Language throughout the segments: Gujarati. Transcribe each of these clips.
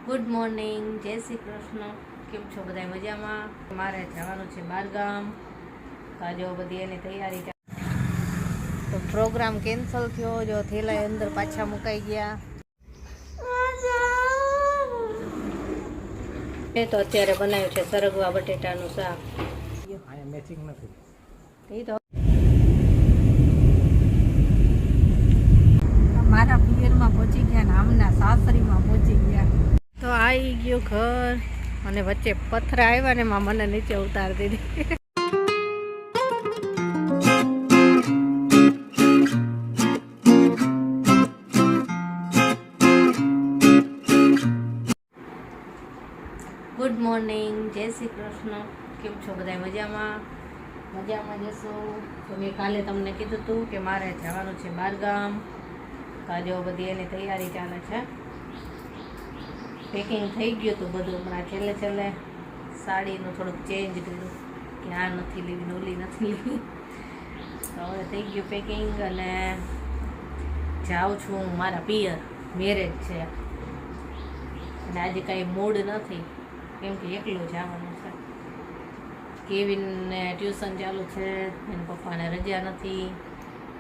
ગુડ મોર્નિંગ, જય શ્રી કૃષ્ણ. કેમ છો બધા? મજામાં? મારે જવાનું છે બહારગામ. આજે બધી એની તૈયારી તો પ્રોગ્રામ કેન્સલ થયો. જો થેલા અંદર પાછા મુકાઈ ગયા. એ તો અત્યારે બનાવ્યું છે સરગવા બટેટાનું શાક. મેચિંગ નથી. એ તો મારા પિયરમાં પહોંચી ગયા ને આમના સાસરીમાં પહોંચી ગયા. તો આવી ગયું ઘર અને વચ્ચે પથરા આવ્યા ને માં મને નીચે ઉતારી દીધી. ગુડ મોર્નિંગ, જય શ્રી કૃષ્ણ. કેમ છો બધા? મજામાં? મજામાં જશો તો મેં કાલે તમને કીધું હતું કે મારે જવાનું છે બહારગામ. આજે બધી એની તૈયારી ચાલે છે. પેકિંગ થઈ ગયું હતું બધું. હમણાં છેલ્લે સાડીનું થોડુંક ચેન્જ કર્યું કે આ નથી લેવી ને ઓલી નથી લેવી. તો હવે થઈ ગયું પેકિંગ અને જાઉં છું મારા પિયર. મેરેજ છે અને આજે કાંઈ મૂડ નથી કેમ કે એકલું જવાનું છે. કેવિનને ટ્યુશન ચાલુ છે, એના પપ્પાને રજા નથી.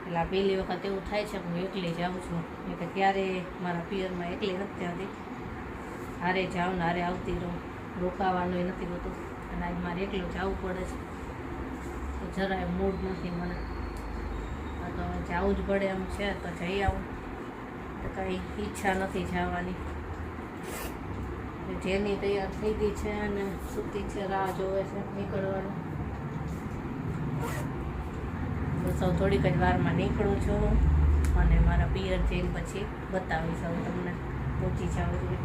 એટલે પહેલી વખત એવું થાય છે કે હું એકલી જાઉં છું. એટલે ક્યારે મારા પિયરમાં એકલી નથી જતી. હારે જાઉં ને હારે આવતી રહું. રોકાવાનું નથી હોતું અને આજ મારે એકલું જવું પડે છે. તો જરાય મૂડ નથી મને. હા તો જવું જ પડે એમ છે તો જઈ આવું. તો કાંઈ ઈચ્છા નથી જવાની. જેની તૈયાર થઈ ગઈ છે અને સૂતી છે, રાહ જોવે છે નીકળવાનું. બસ હવે થોડીક જ વારમાં નીકળું છું અને મારા પિયર જઈને પછી બતાવીશ હવે તમને. પહોંચી જાવ એટલે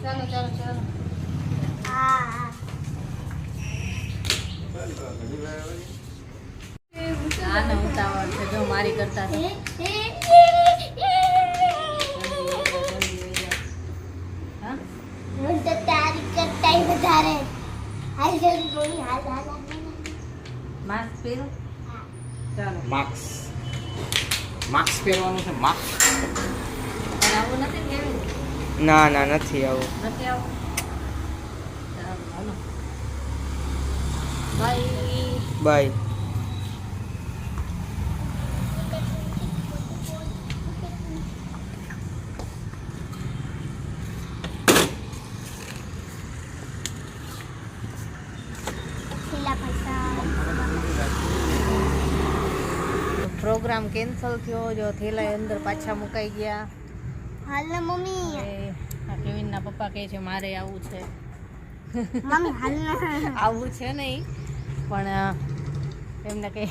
ચાલો ચાલો ચાલો. આને ઉતાવળ છે જો મારી કરતા તો. માસ્ક પહેરો. ચાલો માસ્ક પહેરવાનું છે. માસ્ક પણ આવું નથી કેવું ના નથી આવું. નથી આવું. ચાલો હાલો બાય બાય. પ્રોગ્રામ કેન્સલ થયો. જો થેલા અંદર પાછા મુકાઈ ગયા. હાલ ને મમ્મી. આ કેવિનના પપ્પા કહે છે મારે આવવું છે. મમ્મી હાલ ને. આવવું છે નહીં પણ એમને કહે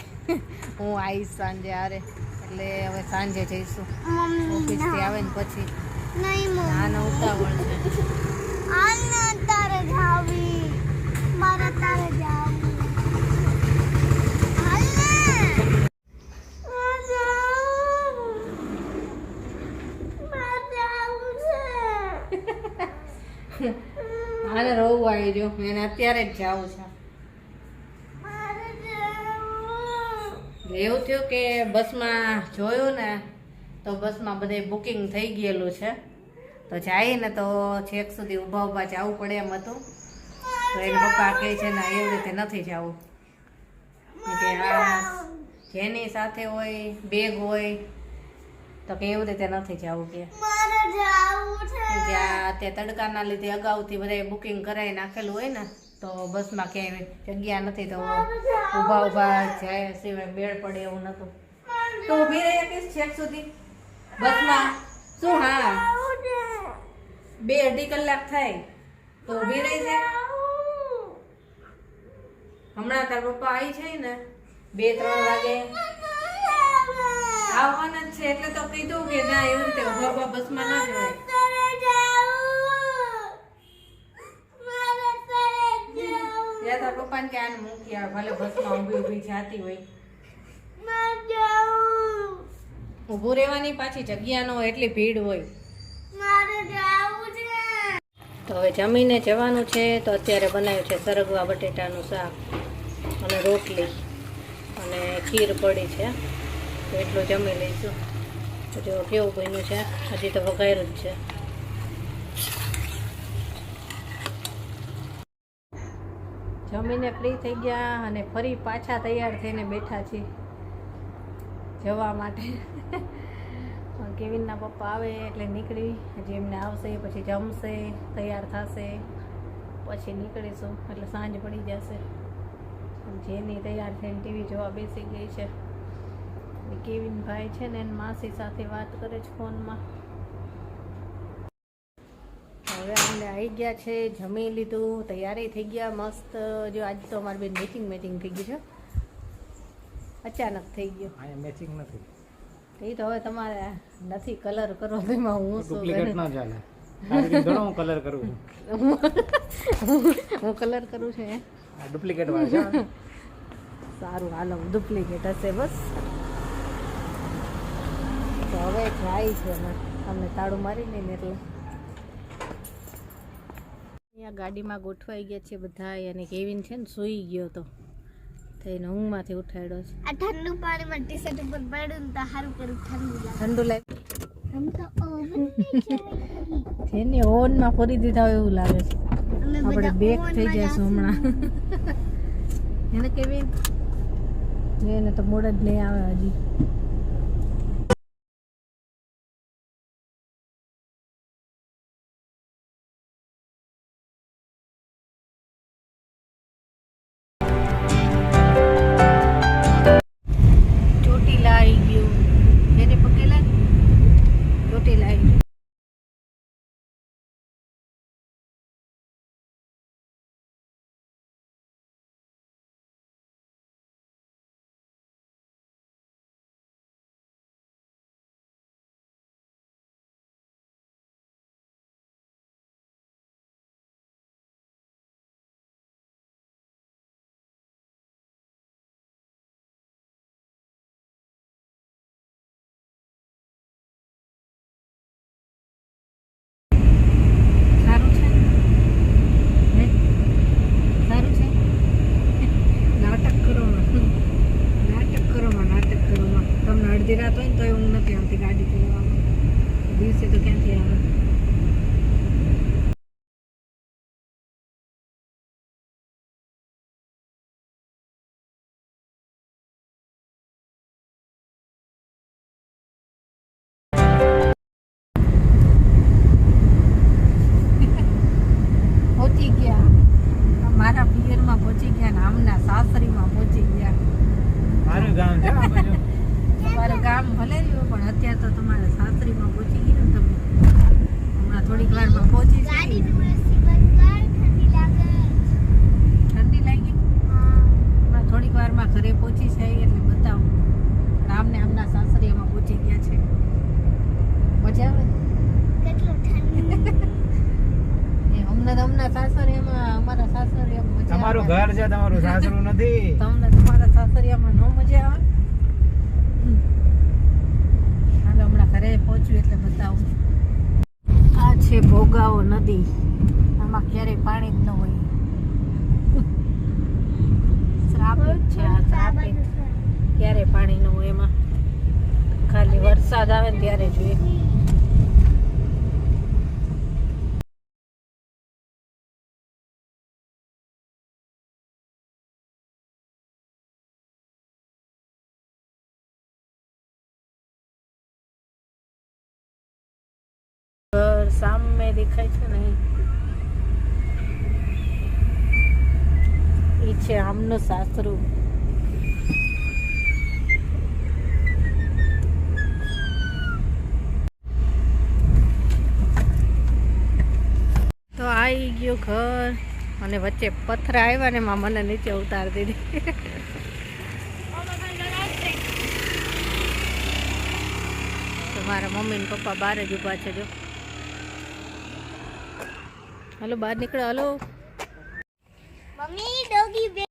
હું આવીશ સાંજે હારે. એટલે હવે સાંજે જઈશું ઓફિસથી આવે ને પછી. નહીં મમ્મી. આને ઉતાવળ છે. હાલ ને તારે જાવી. મારે તારે જાવું. હાલ ને. આને રોવું આવી જો એને અત્યારે જ જવું છે. એવું થયું કે બસમાં જોયું ને તો બસમાં બધે બુકિંગ થઈ ગયેલું છે. તો જાય ને તો છેક સુધી ઊભા જવું પડે એમ હતું. તો એના પપ્પા કહે છે ને એવી રીતે નથી જવું કે આ જેની સાથે હોય બેગ હોય તો કે એવી રીતે નથી જવું કે તે તડકાના લીધે અગાઉથી બધા બુકિંગ કરાવી નાખેલું હોય ને તો બસમાં ક્યાંય જગ્યા નથી તો ઊભા જાય સિવાય બેડ પડે એવું નતું. તો ઊભી રહી શકીશ છેક સુધી બસમાં? શું? હા 2-2.5 કલાક થાય તો ઊભી રહી છે. હમણાં તાર પપ્પા આવી છે ને 2-3 વાગે આવવાના જ છે એટલે તો કીધું કે ના એવી રીતે ઊભા બસમાં ના જવાય. તાર પપ્પાને કે આને મૂકી આવે ભલે બસમાં ઊભી જાતી હોય. ઊભું રહેવાની પાછી જગ્યા ન હોય એટલી ભીડ હોય. તો હવે જમીને જવાનું છે. તો અત્યારે બનાવ્યું છે સરગવા બટેટાનું શાક અને રોટલી અને ખીર પડી છે. તો એટલું જમી લઈશું. જો કેવું બન્યું છે, હજી તો વઘાર્યું જ છે. જમીને ફ્રી થઈ ગયા અને ફરી પાછા તૈયાર થઈને બેઠા છીએ જવા માટે. કેવિનના પપ્પા આવે એટલે નીકળી, હજી એમને આવશે, પછી જમશે, તૈયાર થશે, પછી નીકળીશું એટલે સાંજ પડી જશે. જેની તૈયાર થઈને ટીવી જોવા બેસી ગઈ છે. કેવિન ભાઈ છે ને એની માસી સાથે વાત કરે છે ફોનમાં. હવે અમને આવી ગયા છે, જમી લીધું, તૈયારી થઈ ગયા મસ્ત. જો આજે તો અમારી બેન મેચિંગ થઈ ગયું છે, અચાનક થઈ ગયું. મેચિંગ નથી એ તો હવે તમારે નથી કલર કરો તો એમાં હું શું ડુપ્લિકેટ ના ચાલે. હું કલર કરું છું. હું કલર કરું છું એ ડુપ્લિકેટ વાળા છે. સારું હાલો, ડુપ્લિકેટ હશે બસ. તો હવે જાય છે ને તમને તાળું મારી લઈને એટલે અહીંયા ગાડીમાં ગોઠવાઈ ગયા છે બધા. અને કેવિન છે ને સૂઈ ગયો તો એને ઊંઘમાંથી ઉઠાડ્યો છે. આ ઠંડુ પાણીમાં ટી શર્ટ ઉપર પડ્યું તો સારું કર્યું, ઠંડુ લાગે. હમ તો ઓવન જેને ઓવનમાં ફરી દીધા હોય એવું લાગે છે. આપણે બેક થઈ જઈશું હમણાં. એને કેવી એને તો મોડ જ નહીં આવે હજી. ચોટીલા આવી ગયું, એને પકેલા ચોટીલા આવી ગયું. અડધી રાત હોય ને તો ઊંઘ નથી આવતી ગાડી ચલાવવામાં. દિવસે તો ક્યાંથી આવે. પહોંચી ગયા મારા પિયરમાં, પહોંચી ગયા ને આમના સાસરીમાં પહોંચી ગયા. મારું ગામ છે આ બાજુ. તમારું ગામ ભલે રહ્યું પણ અત્યારે તો તમારા સાસરીમાં પહોંચી ગયા ને તમે. હમણાં થોડીક વારમાં પહોંચી ગાડી જઈએ. નું રસી બંધ કર, ઠંડી લાગે. ઠંડી લાગી? હા, હમણાં થોડીક વારમાં ઘરે પહોંચી જાય એટલે બતાવું. આમને આમના સાસરીમાં પહોંચી ગયા છે. મજા આવે કેટલું ઠંડી. એ અમને તો હમણાં સાસરીમાં, અમારા સાસરીમાં મજા તમારું આવે. ઘર છે, તમારું સાસરું નથી. તમને તમારા સાસરિયામાં ન મજા આવે? હાલો હમણાં ઘરે પહોંચ્યું એટલે બતાવું. આ છે ભોગાવો નદી. આમાં ક્યારેય પાણી જ ન હોય. શ્રાપિત છે આ, શ્રાપિત. ક્યારેય પાણી ન હોય એમાં. ખાલી વરસાદ આવે ને ત્યારે જોઈએ. ઘર સામે દેખાય છે ને એ છે આમનું સાસરું. તો આવી ગયું ઘર અને વચ્ચે પથ્થર આવ્યા ને એમાં મને નીચે ઉતારી દીધી. તો મારા મમ્મી ને પપ્પા બહાર જ ઊભા છે. જો હાલો બહાર નીકળો, હાલો. મમ્મી ડોગી બે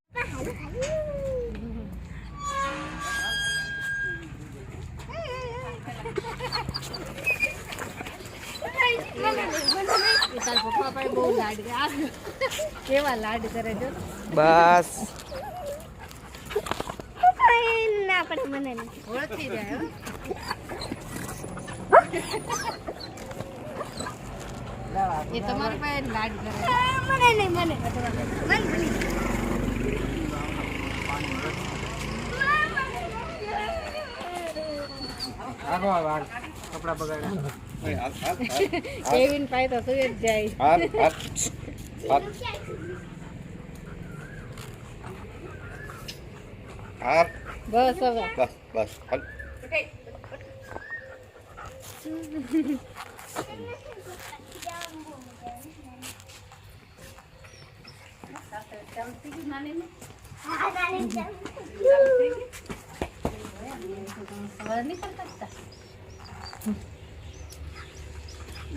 તારા પપ્પા પણ બહુ લાડ કરે. કેવા લાડ કરે જો. બસ ના પડે મને નહીં. ઓળખી જાય હો. એ તમારી પાસે લાડ કરે. મને નહીં મને આગો વાળ કપડા બગાડ્યા કેવિન પાસે તો સુઈ જ જાય. બસ હવે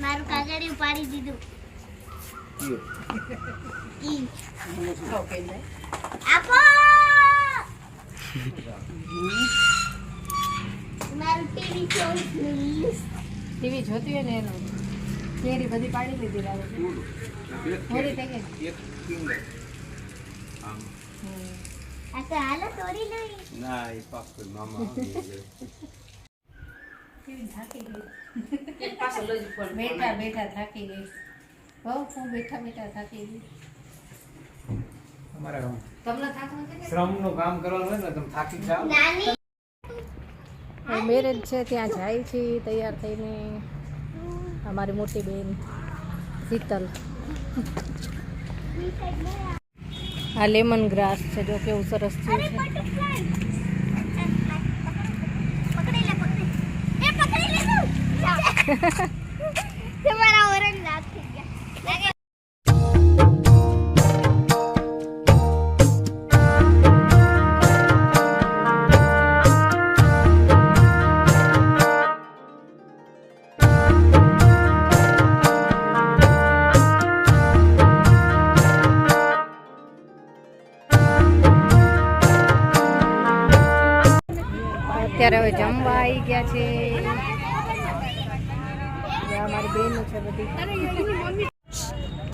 મારું કાગળિયું પાડી દીધું આપો મારું ટીવી જોઉં ટીવી જોતી હોય ને એનું કેરી બધી પાડી લીધી લાગે થોડી થઈ ગઈ. આ તો હાલો તોડી લઈ બેઠા બેઠા થાકી ગઈ. બહુ હું બેઠા બેઠા થાકી ગઈ. અમારે તમને થાક નથી? શ્રમનું કામ કરવાનું હોય ને તમે થાકી જાઓ. નાની મેરેજ છે ત્યાં જાય છે તૈયાર થઈને અમારી મોટી બેન શીતલ. આ લેમન ગ્રાસ છે, જો કેવું સરસ થયું અરે છે. બટરફ્લાય પકડી લે એ પકડી લે તું તમારા ઓરંગ રાત થઈ ગયા અત્યારે હવે જમવા આવી ગયા છે. આ મારી બેન છે બધી.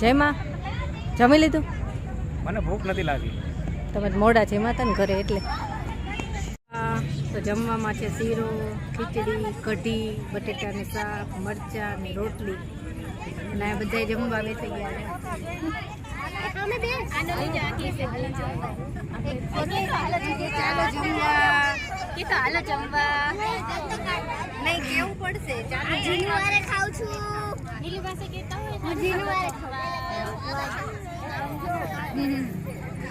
જયમાં જમી લીધું? મને ભૂખ નથી લાગી. તમે મોડા જમ્યા હતા ને ઘરે એટલે. તો જમવામાં છે શીરો, ખીચડી, કઢી, બટેટાનું શાક, મરચાં ને રોટલી. અને આ બધા જમવા બેસી ગયા છે. અમે બે આનો લઈ જા કે ચાલો જમવા કે તો હાલો જમવા નહીં કેવું પડશે ચાલો જીનવારે ખાઉં છું નીલી પાસે કહેતા હોય જીનવારે ખાવા